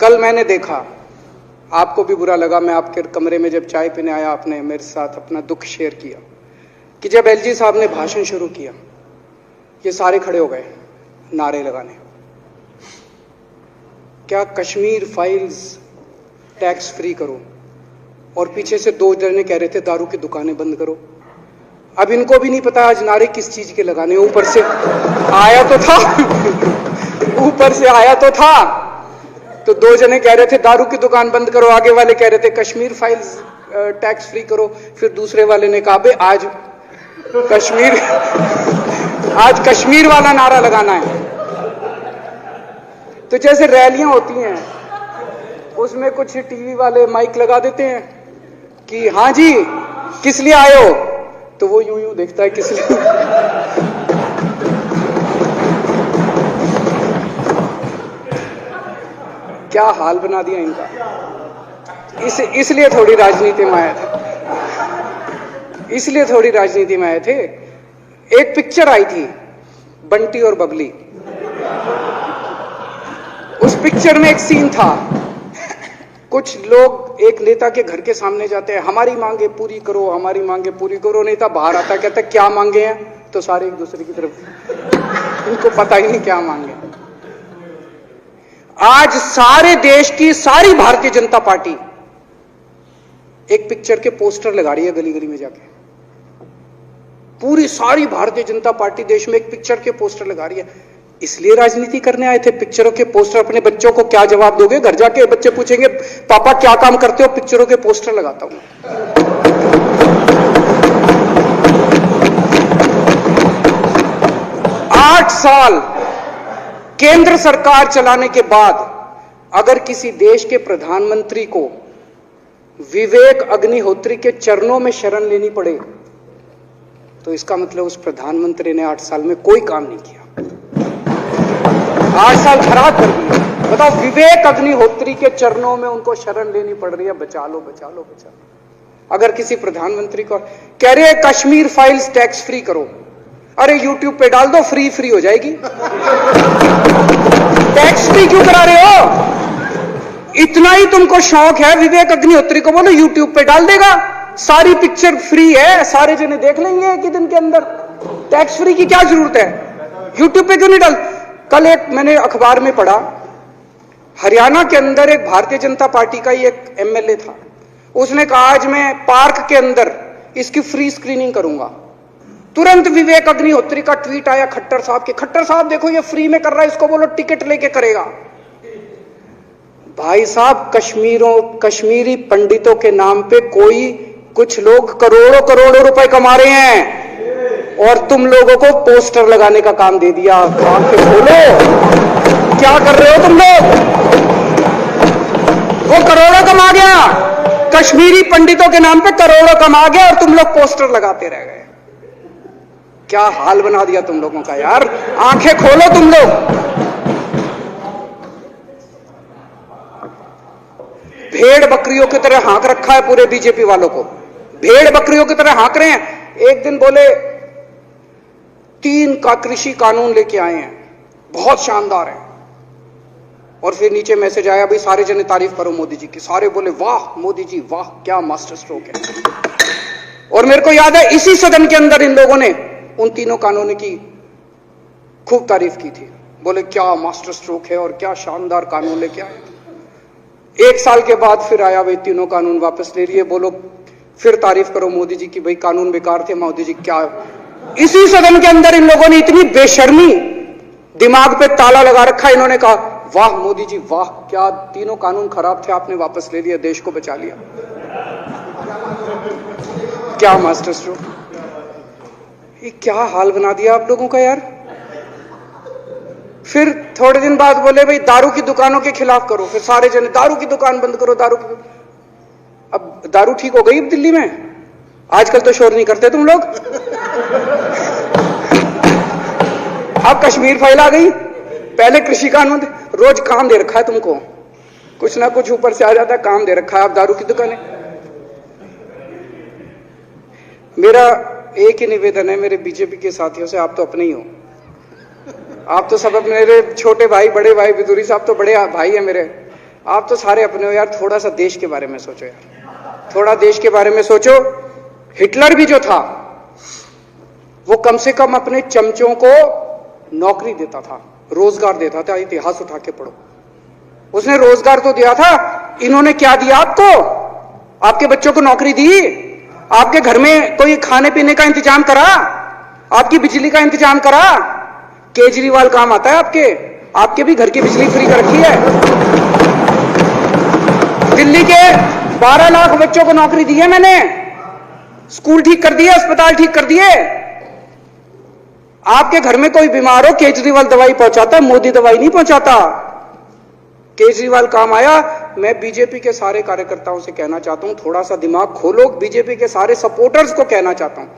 कल मैंने देखा, आपको भी बुरा लगा, मैं आपके कमरे में जब चाय पीने आया आपने मेरे साथ अपना दुख शेयर किया कि जब एलजी साहब ने भाषण शुरू किया ये सारे खड़े हो गए नारे लगाने। क्या कश्मीर फाइल्स टैक्स फ्री करो, और पीछे से 2 जने कह रहे थे दारू की दुकानें बंद करो। अब इनको भी नहीं पता आज नारे किस चीज के लगाने। ऊपर से आया तो था ऊपर से आया तो था, तो 2 जने कह रहे थे दारू की दुकान बंद करो, आगे वाले कह रहे थे कश्मीर फाइल्स टैक्स फ्री करो, फिर दूसरे वाले ने कहा बे आज कश्मीर वाला नारा लगाना है। तो जैसे रैलियां होती हैं उसमें कुछ टीवी वाले माइक लगा देते हैं कि हाँ जी किस लिए आए हो, तो वो यूं यूं देखता है किस लिए। क्या हाल बना दिया इनका। इसलिए थोड़ी राजनीति में आए थे, इसलिए थोड़ी राजनीति में आए थे। एक पिक्चर आई थी बंटी और बबली, उस पिक्चर में एक सीन था, कुछ लोग एक नेता के घर के सामने जाते हैं, हमारी मांगे पूरी करो, हमारी मांगे पूरी करो। नेता बाहर आता कहता है क्या मांगे हैं, तो सारे एक दूसरे की तरफ, इनको पता ही नहीं क्या मांगे। आज सारे देश की सारी भारतीय जनता पार्टी एक पिक्चर के पोस्टर लगा रही है गली गली में जाके। पूरी सारी भारतीय जनता पार्टी देश में एक पिक्चर के पोस्टर लगा रही है। इसलिए राजनीति करने आए थे, पिक्चरों के पोस्टर। अपने बच्चों को क्या जवाब दोगे? घर जाके बच्चे पूछेंगे पापा क्या काम करते हो? पिक्चरों के पोस्टर लगाता हूं। 8 साल केंद्र सरकार चलाने के बाद अगर किसी देश के प्रधानमंत्री को विवेक अग्निहोत्री के चरणों में शरण लेनी पड़े तो इसका मतलब उस प्रधानमंत्री ने 8 साल में कोई काम नहीं किया। 8 साल खराब कर दिए। बताओ, विवेक अग्निहोत्री के चरणों में उनको शरण लेनी पड़ रही है, बचा लो बचा लो बचा लो। अगर किसी प्रधानमंत्री को कह रहे कश्मीर फाइल्स टैक्स फ्री करो, अरे यूट्यूब पे डाल दो, फ्री हो जाएगी। टैक्स फ्री क्यों करा रहे हो? इतना ही तुमको शौक है, विवेक अग्निहोत्री को बोलो यूट्यूब पे डाल देगा, सारी पिक्चर फ्री है, सारे जने देख लेंगे एक ही दिन के अंदर। टैक्स फ्री की क्या जरूरत है? यूट्यूब पे क्यों नहीं डाल? कल एक मैंने अखबार में पढ़ा, हरियाणा के अंदर एक भारतीय जनता पार्टी का ही एक एमएलए था, उसने कहा आज मैं पार्क के अंदर इसकी फ्री स्क्रीनिंग करूंगा। तुरंत विवेक अग्निहोत्री का ट्वीट आया खट्टर साहब के, खट्टर साहब देखो ये फ्री में कर रहा है, इसको बोलो टिकट लेके करेगा। भाई साहब, कश्मीरी पंडितों के नाम पे कुछ लोग करोड़ों रुपए कमा रहे हैं और तुम लोगों को पोस्टर लगाने का काम दे दिया। आंखें खोलो, क्या कर रहे हो तुम लोग? वो करोड़ों कमा गया, कश्मीरी पंडितों के नाम पे करोड़ों कमा गया और तुम लोग पोस्टर लगाते रह गए। क्या हाल बना दिया तुम लोगों का यार। आंखें खोलो तुम लोग। भेड़ बकरियों की तरह हाँक रखा है पूरे बीजेपी वालों को, भेड़ बकरियों की तरह हाँक रहे हैं। एक दिन बोले 3 का कृषि कानून लेके आए हैं, बहुत शानदार है, और फिर नीचे मैसेज आया भाई सारे जने तारीफ करो मोदी जी की। सारे बोले वाह मोदी जी वाह, क्या मास्टर स्ट्रोक है। और मेरे को याद है इसी सदन के अंदर इन लोगों ने उन 3 कानूनों की खूब तारीफ की थी, बोले क्या मास्टर स्ट्रोक है और क्या शानदार कानून लेके आए। 1 साल के बाद फिर आया भाई 3 कानून वापस ले लिए, बोलो फिर तारीफ करो मोदी जी की, भाई कानून बेकार थे मोदी जी। क्या इसी सदन के अंदर इन लोगों ने इतनी बेशर्मी, दिमाग पे ताला लगा रखा, इन्होंने कहा वाह मोदी जी वाह, क्या 3 कानून खराब थे आपने वापस ले लिया, देश को बचा लिया। क्या मास्टर स्ट्रोक, ये क्या हाल बना दिया आप लोगों का यार। फिर थोड़े दिन बाद बोले भाई दारू की दुकानों के खिलाफ करो, फिर सारे जने दारू की दुकान बंद करो, अब दारू ठीक हो गई दिल्ली में? आजकल तो शोर नहीं करते तुम लोग। अब कश्मीर फाइल आ गई, पहले कृषि कानून, रोज काम दे रखा है तुमको, कुछ ना कुछ ऊपर से आ जाता है, काम दे रखा है। अब दारू की दुकानें। मेरा एक ही निवेदन है मेरे बीजेपी के साथियों से, आप तो अपने ही हो, आप तो सब मेरे छोटे भाई बड़े भाई, बिदुरी साहब तो बड़े भाई है मेरे, आप तो सारे अपने हो यार, थोड़ा सा देश के बारे में सोचो यार, थोड़ा देश के बारे में सोचो। हिटलर भी जो था वो कम से कम अपने चमचों को नौकरी देता था, रोजगार देता था। इतिहास उठा के पढ़ो, उसने रोजगार तो दिया था। इन्होंने क्या दिया आपको? आपके बच्चों को नौकरी दी? आपके घर में कोई खाने पीने का इंतजाम करा? आपकी बिजली का इंतजाम करा? केजरीवाल काम आता है आपके भी घर की बिजली फ्री कर रखी है। दिल्ली के 12 लाख बच्चों को नौकरी दी है मैंने, स्कूल ठीक कर दिए, अस्पताल ठीक कर दिए। आपके घर में कोई बीमार हो, केजरीवाल दवाई पहुंचाता, मोदी दवाई नहीं पहुंचाता। केजरीवाल काम आया। मैं बीजेपी के सारे कार्यकर्ताओं से कहना चाहता हूं, थोड़ा सा दिमाग खोलो। बीजेपी के सारे सपोर्टर्स को कहना चाहता हूं,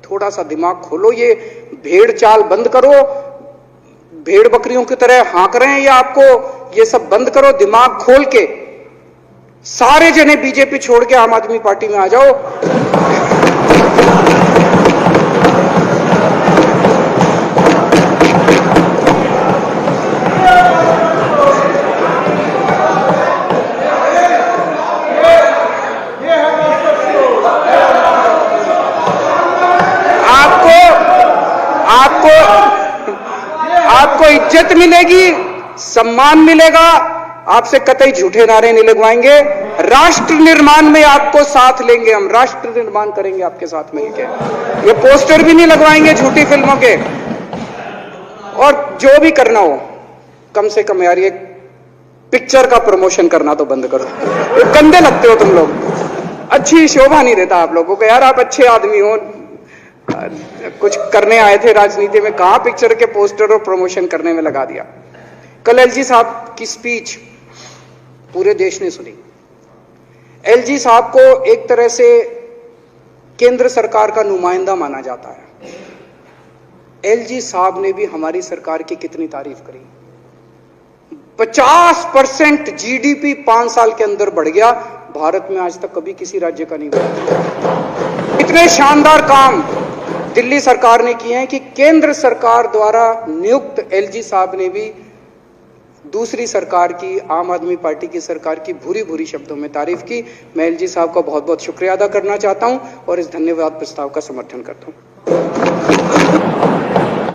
थोड़ा सा दिमाग खोलो। ये भेड़ चाल बंद करो, भेड़ बकरियों की तरह हाँक रहे हैं ये आपको, ये सब बंद करो। दिमाग खोल के सारे जने बीजेपी छोड़ के आम आदमी पार्टी में आ जाओ। आपको इज्जत मिलेगी, सम्मान मिलेगा। आपसे कतई झूठे नारे नहीं लगवाएंगे। राष्ट्र निर्माण में आपको साथ लेंगे हम, राष्ट्र निर्माण करेंगे आपके साथ मिलकर। ये पोस्टर भी नहीं लगवाएंगे झूठी फिल्मों के। और जो भी करना हो, कम से कम यार ये पिक्चर का प्रमोशन करना तो बंद करो। ये गंदे लगते हो तुम लोग, अच्छी शोभा नहीं देता आप लोगों को। यार आप अच्छे आदमी हो, कुछ करने आए थे राजनीति में, कहां पिक्चर के पोस्टर और प्रमोशन करने में लगा दिया। कल एलजी साहब की स्पीच पूरे देश ने सुनी। एलजी साहब को एक तरह से केंद्र सरकार का नुमाइंदा माना जाता है। एलजी साहब ने भी हमारी सरकार की कितनी तारीफ करी। 50% जीडीपी 5 साल के अंदर बढ़ गया। भारत में आज तक कभी किसी राज्य का नहीं बढ़ा। इतने शानदार काम दिल्ली सरकार ने किए हैं कि केंद्र सरकार द्वारा नियुक्त एलजी साहब ने भी दूसरी सरकार की, आम आदमी पार्टी की सरकार की भूरी भूरी शब्दों में तारीफ की। मैं एलजी साहब का बहुत बहुत शुक्रिया अदा करना चाहता हूं और इस धन्यवाद प्रस्ताव का समर्थन करता हूं।